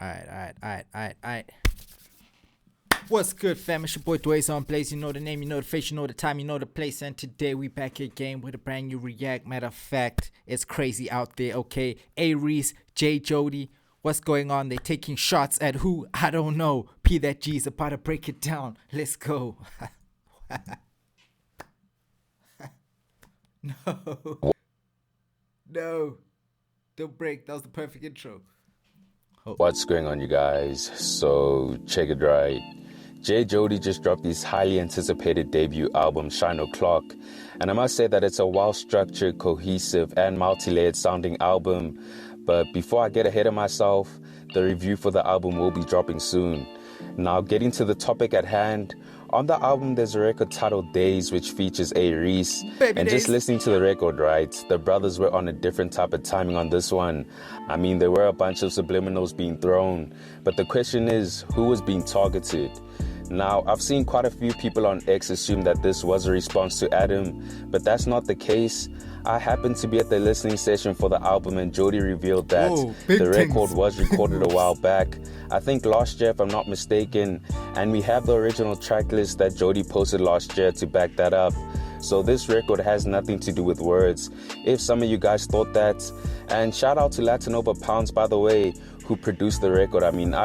Alright. What's good, fam? It's your boy Dwayze on Blaze. You know the name, you know the face, you know the time, you know the place. And today we back again with a brand new react. Matter of fact, it's crazy out there, okay? A-Reece, Jody, what's going on? They taking shots at who? I don't know. P that G's about to break it down. Let's go. No. Don't break. That was the perfect intro. What's going on, you guys? So check it right. Jody just dropped his highly anticipated debut album, Shine O'Clock, and I must say that it's a well-structured, cohesive, and multi-layered sounding album. But before I get ahead of myself, the review for the album will be dropping soon. Now, getting to the topic at hand, on the album there's a record titled Daze, which features A-Reece. And just listening to the record, right, the brothers were on a different type of timing on this one. I mean, there were a bunch of subliminals being thrown, but the question is, who was being targeted? Now, I've seen quite a few people on X assume that this was a response to Adam, but that's not the case. I happened to be at the listening session for the album, and Jody revealed that the record was recorded a while back. I think last year, if I'm not mistaken, and we have the original track list that Jody posted last year to back that up. So this record has nothing to do with words, if some of you guys thought that. And shout out to Latinova Pounds, by the way, who produced the record. I mean,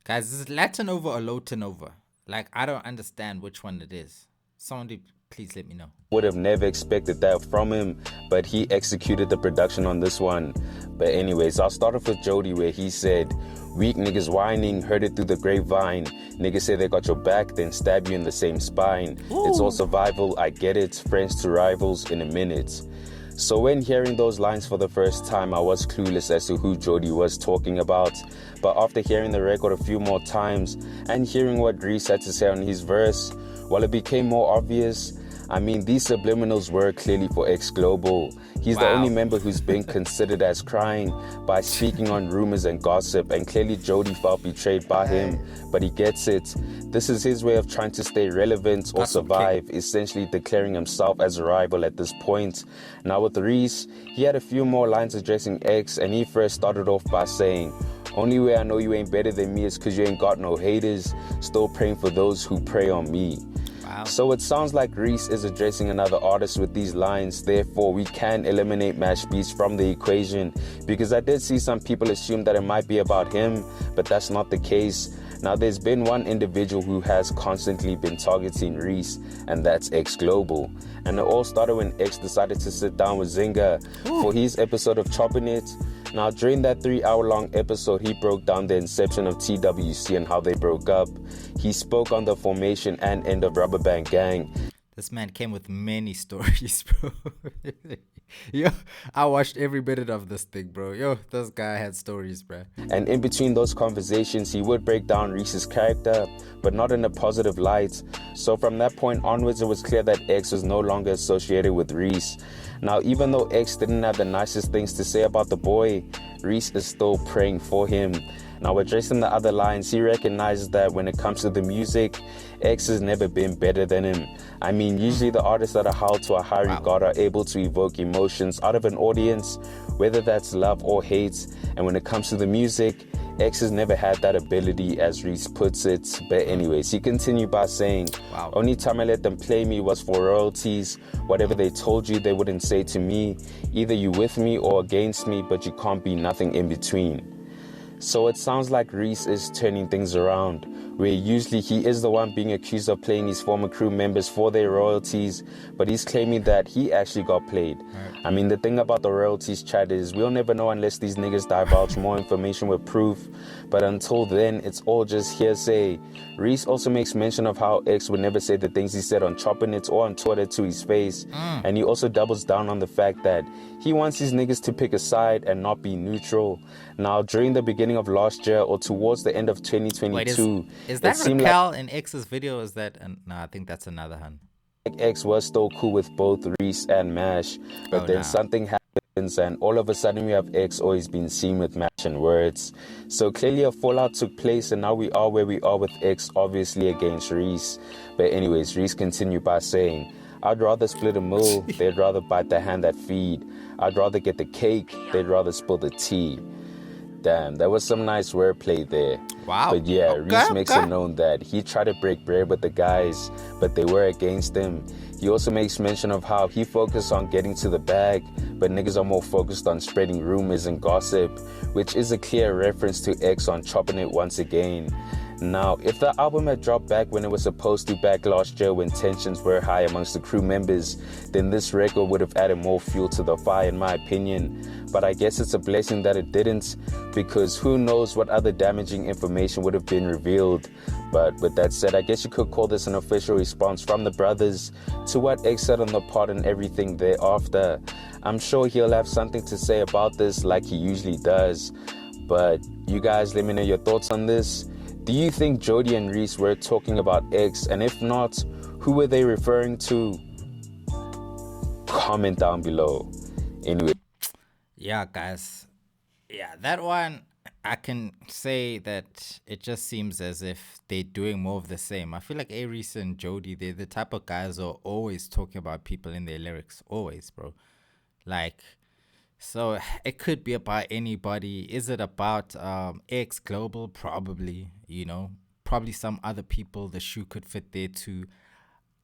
Guys, is it Latinova or Lotinova? Like, I don't understand which one it is. Somebody please let me know. Would have never expected that from him, but he executed the production on this one. But anyways, I'll start off with Jody, where he said, "Weak niggas whining, heard it through the grapevine. Niggas say they got your back, then stab you in the same spine. Ooh. It's all survival, I get it, friends to rivals in a minute." So when hearing those lines for the first time, I was clueless as to who Jody was talking about. But after hearing the record a few more times and hearing what Reece had to say on his verse, well, it became more obvious. I mean, these subliminals were clearly for exglobal. He's the only member who's been considered as crying by speaking on rumors and gossip, and clearly Jody felt betrayed by him, but he gets it. This is his way of trying to stay relevant or survive, essentially declaring himself as a rival at this point. Now with Reece, he had a few more lines addressing X, and he first started off by saying, "Only way I know you ain't better than me is cause you ain't got no haters. Still praying for those who pray on me." So it sounds like Reece is addressing another artist with these lines. Therefore, we can eliminate Mash Beats from the equation, because I did see some people assume that it might be about him, but that's not the case. Now, there's been one individual who has constantly been targeting Reece, and that's exglobal. And it all started when X decided to sit down with Zynga for his episode of Chopping It. Now, during that 3-hour-long episode, he broke down the inception of TWC and how they broke up. He spoke on the formation and end of Rubber Band Gang. This man came with many stories, bro. Yo, I watched every minute of this thing, bro. Yo, this guy had stories, bro. And in between those conversations, he would break down Reece's character, but not in a positive light. So from that point onwards, it was clear that X was no longer associated with Reece. Now, even though X didn't have the nicest things to say about the boy, Reece is still praying for him. Now, addressing the other lines, he recognizes that when it comes to the music, X has never been better than him. I mean, usually the artists that are held to a high regard are able to evoke emotions out of an audience, whether that's love or hate. And when it comes to the music, X has never had that ability, as Reece puts it. But anyways, he continued by saying, "Only time I let them play me was for royalties. Whatever they told you, they wouldn't say to me. Either you with me or against me, but you can't be nothing in between." So it sounds like Reece is turning things around, where usually he is the one being accused of playing his former crew members for their royalties, but he's claiming that he actually got played. I mean, the thing about the royalties chat is we'll never know unless these niggas divulge more information with proof, but until then, it's all just hearsay. Reece also makes mention of how X would never say the things he said on Chopping It or on Twitter to his face, and he also doubles down on the fact that he wants his niggas to pick a side and not be neutral. Now, during the beginning of last year or towards the end of 2022, is that Raquel in X's video? Is that no? I think that's another one. X was still cool with both Reece and Mash, but then something happens and all of a sudden we have X always been seen with Mash and words. So clearly a fallout took place, and now we are where we are with X, obviously against Reece. But anyways, Reece continued by saying, "I'd rather split a meal, they'd rather bite the hand that feed. I'd rather get the cake, they'd rather spill the tea." Damn, that was some nice wordplay there. Wow. But yeah, Okay, Reece makes okay. it known that he tried to break bread with the guys, but they were against him. He also makes mention of how he focused on getting to the bag, but niggas are more focused on spreading rumors and gossip, which is a clear reference to X on chopping it once again. Now, if the album had dropped back when it was supposed to back last year when tensions were high amongst the crew members, then this record would have added more fuel to the fire in my opinion. But I guess it's a blessing that it didn't, because who knows what other damaging information would have been revealed. But with that said, I guess you could call this an official response from the brothers to what X said on the pod and everything thereafter. I'm sure he'll have something to say about this like he usually does. But you guys let me know your thoughts on this. Do you think Jody and Reece were talking about X? And if not, who were they referring to? Comment down below. Anyway. Yeah, guys. Yeah, that one, I can say that it just seems as if they're doing more of the same. I feel like A-Reece and Jody, they're the type of guys who are always talking about people in their lyrics. Always, bro. Like, so it could be about anybody. Is it about exglobal? Probably, probably some other people the shoe could fit there too.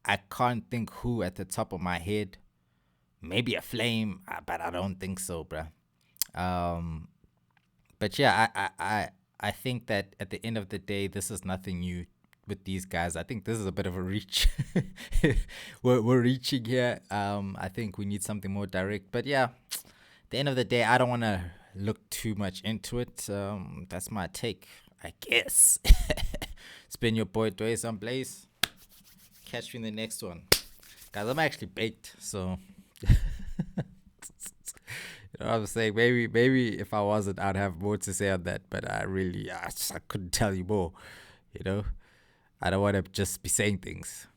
I can't think who at the top of my head. Maybe a flame, but I don't think so, bruh. But yeah, I think that at the end of the day, this is nothing new with these guys. I think this is a bit of a reach. we're reaching here. I think we need something more direct. But yeah, at the end of the day, I don't want to look too much into it. That's my take, I guess. It's been your boy Dwayze on Blaze. Catch me in the next one. Guys, I'm actually baked, so you know what I'm saying? Maybe if I wasn't, I'd have more to say on that, but I couldn't tell you more, I don't want to just be saying things.